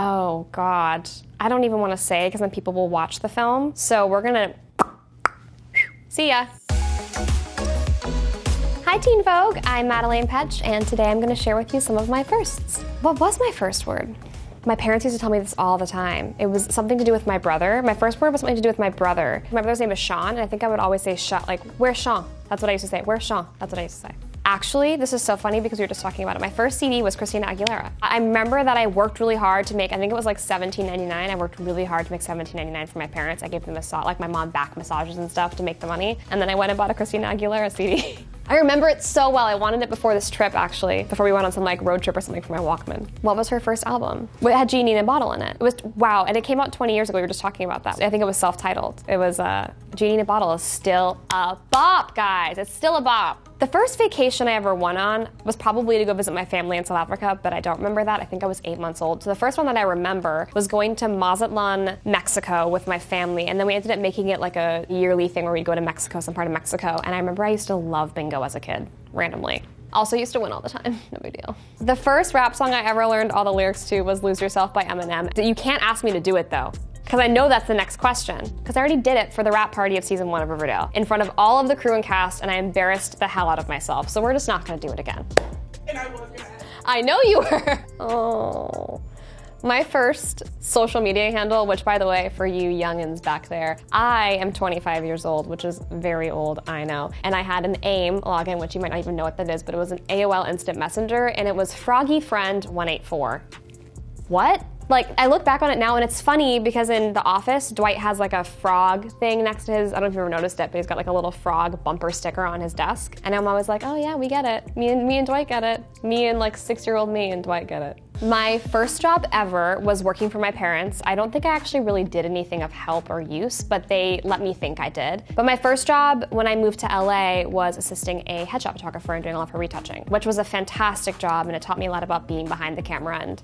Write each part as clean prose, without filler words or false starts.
Oh, God. I don't even want to say because then people will watch the film. So we're gonna... See ya. Hi, Teen Vogue. I'm Madelaine Petsch, and today I'm going to share with you some of my firsts. What was my first word? My parents used to tell me this all the time. It was something to do with my brother. My first word was something to do with my brother. My brother's name is Sean, and I think I would always say Sean, like, where's Sean? That's what I used to say. Where's Sean? That's what I used to say. Actually, this is so funny because we were just talking about it. My first CD was Christina Aguilera. I remember that I worked really hard to make, I think it was like $17.99. I worked really hard to make $17.99 for my parents. I gave them like my mom back massages and stuff to make the money. And then I went and bought a Christina Aguilera CD. I remember it so well. I wanted it before this trip, actually, before we went on some like road trip or something for my Walkman. What was her first album? It had Genie in a Bottle in it. It was, wow, and it came out 20 years ago. We were just talking about that. I think it was self-titled. It was Genie in a Bottle is still a bop, guys. It's still a bop. The first vacation I ever went on was probably to go visit my family in South Africa, but I don't remember that. I think I was 8 months old. So the first one that I remember was going to Mazatlan, Mexico with my family, and then we ended up making it like a yearly thing where we'd go to Mexico, some part of Mexico, and I remember I used to love bingo as a kid, randomly. Also used to win all the time, no big deal. The first rap song I ever learned all the lyrics to was Lose Yourself by Eminem. You can't ask me to do it though, because I know that's the next question. Because I already did it for the rap party of season 1 of Riverdale, in front of all of the crew and cast, and I embarrassed the hell out of myself. So we're just not gonna do it again. And I was gonna ask. I know you were. Oh. My first social media handle, which by the way, for you youngins back there, I am 25 years old, which is very old, I know. And I had an AIM login, which you might not even know what that is, but it was an AOL Instant Messenger, and it was FroggyFriend184. What? Like, I look back on it now and it's funny because in The Office, Dwight has like a frog thing next to his, I don't know if you've ever noticed it, but he's got like a little frog bumper sticker on his desk. And I'm always like, oh yeah, we get it. Me and Dwight get it. Me and like 6-year-old me and Dwight get it. My first job ever was working for my parents. I don't think I actually really did anything of help or use, but they let me think I did. But my first job when I moved to LA was assisting a headshot photographer and doing all of her retouching, which was a fantastic job, and it taught me a lot about being behind the camera and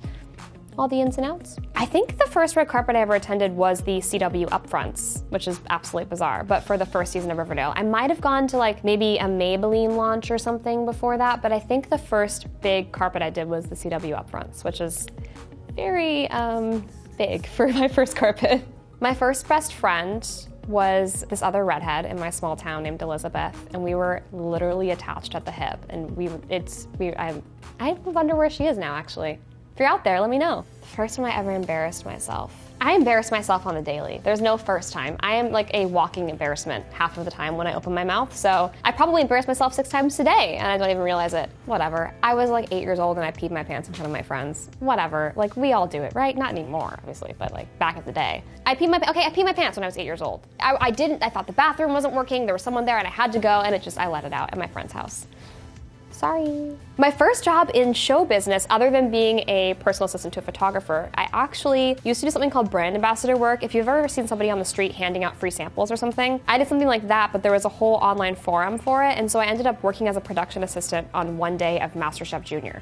all the ins and outs. I think the first red carpet I ever attended was the CW Upfronts, which is absolutely bizarre, but for the first season of Riverdale. I might have gone to like maybe a Maybelline launch or something before that, but I think the first big carpet I did was the CW Upfronts, which is very big for my first carpet. My first best friend was this other redhead in my small town named Elizabeth, and we were literally attached at the hip, and I wonder where she is now, actually. If you're out there, let me know. The first time I ever embarrassed myself. I embarrass myself on the daily. There's no first time. I am like a walking embarrassment half of the time when I open my mouth, so I probably embarrassed myself 6 times today and I don't even realize it. Whatever. I was like 8 years old and I peed my pants in front of my friends. Whatever. Like, we all do it, right? Not anymore, obviously, but like back in the day. I peed my pants when I was 8 years old. I thought the bathroom wasn't working, there was someone there and I had to go, and I let it out at my friend's house. Sorry. My first job in show business, other than being a personal assistant to a photographer, I actually used to do something called brand ambassador work. If you've ever seen somebody on the street handing out free samples or something, I did something like that, but there was a whole online forum for it, and so I ended up working as a production assistant on one day of MasterChef Junior,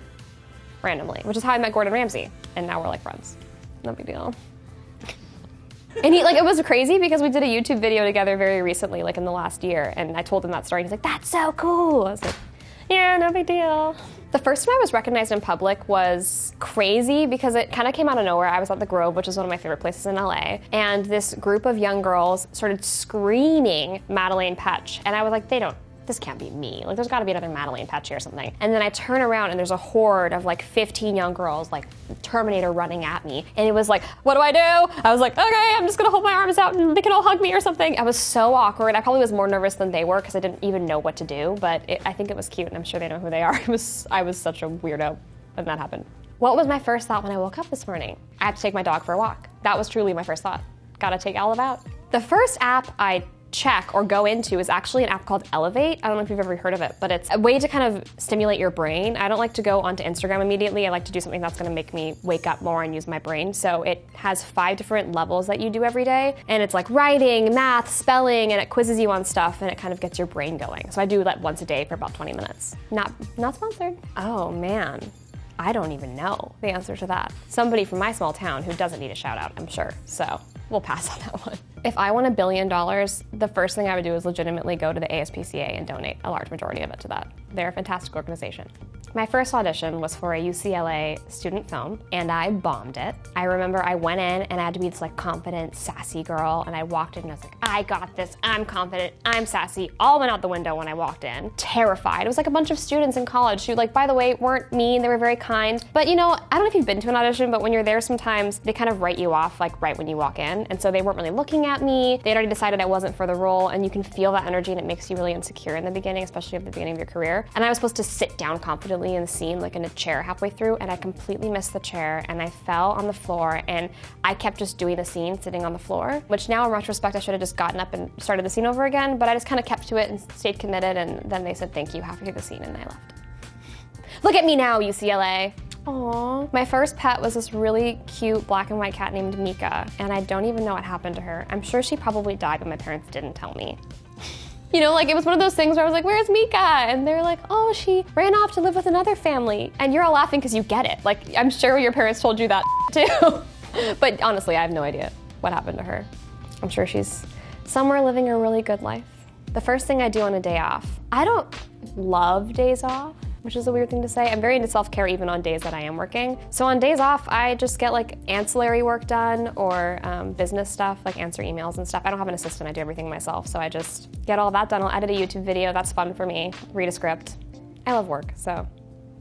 randomly, which is how I met Gordon Ramsey, and now we're like friends. No big deal. And it was crazy because we did a YouTube video together very recently, like in the last year, and I told him that story, and he's like, that's so cool. I was like, yeah, no big deal. The first time I was recognized in public was crazy because it kind of came out of nowhere. I was at the Grove, which is one of my favorite places in LA, and this group of young girls started screaming Madelaine Petsch, and I was like, this can't be me. Like, there's gotta be another Madelaine Petsch here or something. And then I turn around and there's a horde of like 15 young girls, like Terminator running at me. And it was like, what do I do? I was like, okay, I'm just gonna hold my arms out and they can all hug me or something. I was so awkward. I probably was more nervous than they were because I didn't even know what to do, but I think it was cute and I'm sure they know who they are. I was such a weirdo when that happened. What was my first thought when I woke up this morning? I have to take my dog for a walk. That was truly my first thought. Gotta take Olive out. The first app I check or go into is actually an app called Elevate. I don't know if you've ever heard of it, but it's a way to kind of stimulate your brain. I don't like to go onto Instagram immediately. I like to do something that's gonna make me wake up more and use my brain. So it has 5 different levels that you do every day. And it's like writing, math, spelling, and it quizzes you on stuff and it kind of gets your brain going. So I do that once a day for about 20 minutes. Not sponsored. Oh man, I don't even know the answer to that. Somebody from my small town who doesn't need a shout out, I'm sure. So we'll pass on that one. If I won $1 billion, the first thing I would do is legitimately go to the ASPCA and donate a large majority of it to that. They're a fantastic organization. My first audition was for a UCLA student film, and I bombed it. I remember I went in and I had to be this like confident, sassy girl, and I walked in and I was like, I got this, I'm confident, I'm sassy. All went out the window when I walked in. Terrified. It was like a bunch of students in college who, like, by the way, weren't mean, they were very kind. But you know, I don't know if you've been to an audition, but when you're there sometimes, they kind of write you off like right when you walk in. And so they weren't really looking at me. They'd already decided I wasn't for the role, and you can feel that energy and it makes you really insecure in the beginning, especially at the beginning of your career. And I was supposed to sit down confidently in the scene, like in a chair halfway through, and I completely missed the chair and I fell on the floor, and I kept just doing the scene sitting on the floor, which now in retrospect I should have just gotten up and started the scene over again, but I just kind of kept to it and stayed committed, and then they said thank you halfway through the scene and I left. Look at me now, UCLA. Aww. My first pet was this really cute black and white cat named Mika, and I don't even know what happened to her. I'm sure she probably died, but my parents didn't tell me. You know, like it was one of those things where I was like, where's Mika? And they're like, oh, she ran off to live with another family. And you're all laughing because you get it. Like, I'm sure your parents told you that too. But honestly, I have no idea what happened to her. I'm sure she's somewhere living a really good life. The first thing I do on a day off, I don't love days off, which is a weird thing to say. I'm very into self-care even on days that I am working. So on days off, I just get like ancillary work done or business stuff, like answer emails and stuff. I don't have an assistant, I do everything myself. So I just get all that done. I'll edit a YouTube video, that's fun for me. Read a script. I love work, so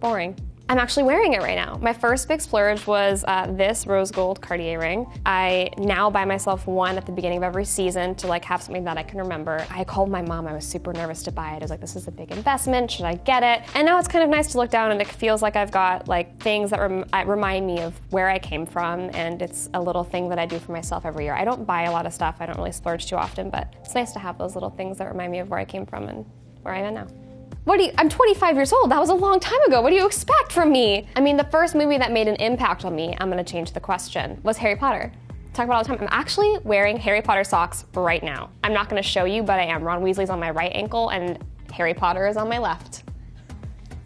boring. I'm actually wearing it right now. My first big splurge was this rose gold Cartier ring. I now buy myself one at the beginning of every season to like have something that I can remember. I called my mom, I was super nervous to buy it. I was like, this is a big investment, should I get it? And now it's kind of nice to look down and it feels like I've got like things that remind me of where I came from, and it's a little thing that I do for myself every year. I don't buy a lot of stuff, I don't really splurge too often, but it's nice to have those little things that remind me of where I came from and where I am now. I'm 25 years old, that was a long time ago. What do you expect from me? I mean, the first movie that made an impact on me, I'm gonna change the question, was Harry Potter. Talk about all the time. I'm actually wearing Harry Potter socks right now. I'm not gonna show you, but I am. Ron Weasley's on my right ankle and Harry Potter is on my left.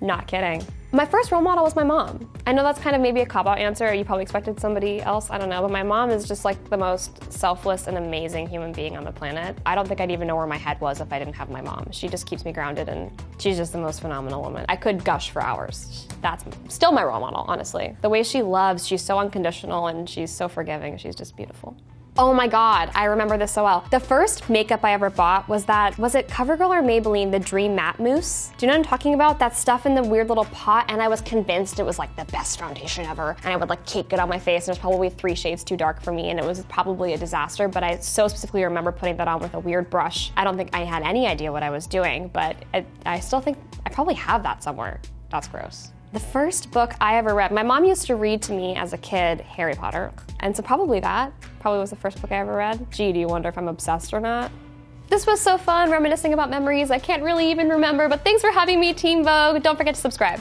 Not kidding. My first role model was my mom. I know that's kind of maybe a cop-out answer, you probably expected somebody else, I don't know, but my mom is just like the most selfless and amazing human being on the planet. I don't think I'd even know where my head was if I didn't have my mom. She just keeps me grounded and she's just the most phenomenal woman. I could gush for hours. That's still my role model, honestly. The way she loves, she's so unconditional and she's so forgiving, she's just beautiful. Oh my God, I remember this so well. The first makeup I ever bought was it CoverGirl or Maybelline, the Dream Matte Mousse? Do you know what I'm talking about? That stuff in the weird little pot, and I was convinced it was like the best foundation ever. And I would like cake it on my face, and it was probably 3 shades too dark for me, and it was probably a disaster, but I so specifically remember putting that on with a weird brush. I don't think I had any idea what I was doing, but I still think I probably have that somewhere. That's gross. The first book I ever read, my mom used to read to me as a kid, Harry Potter. And so probably was the first book I ever read. Gee, do you wonder if I'm obsessed or not? This was so fun, reminiscing about memories I can't really even remember, but thanks for having me, Teen Vogue. Don't forget to subscribe.